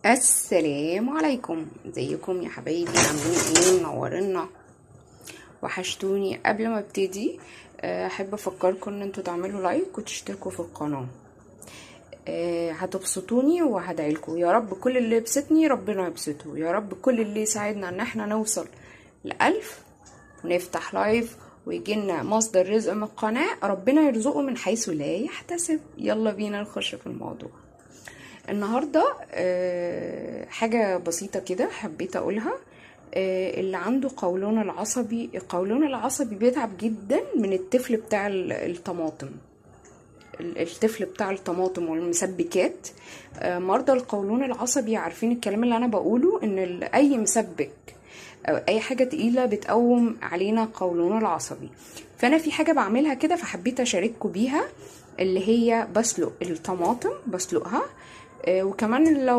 السلام عليكم، ازيكم يا حبايبي؟ عاملين ايه؟ منورنا، وحشتوني. قبل ما ابتدي احب افكركم ان انتوا تعملوا لايك وتشتركوا في القناه. هتبسطوني وهدعيلكم يا رب. كل اللي يبسطني ربنا يبسطه يا رب. كل اللي يساعدنا ان احنا نوصل ل1000 ونفتح لايف ويجيلنا مصدر رزق من القناه، ربنا يرزقه من حيث لا يحتسب. يلا بينا نخش في الموضوع النهاردة. حاجة بسيطة كده حبيت أقولها. اللي عنده قولون العصبي، القولون العصبي بيتعب جدا من التفل بتاع الطماطم. التفل بتاع الطماطم والمسبكات. مرضى القولون العصبي عارفين الكلام اللي أنا بقوله، إن أي مسبك أو أي حاجة تقيلة بتقوم علينا قولون العصبي. فأنا في حاجة بعملها كده فحبيت أشارككم بيها، اللي هي بسلق الطماطم، بسلقها. وكمان لو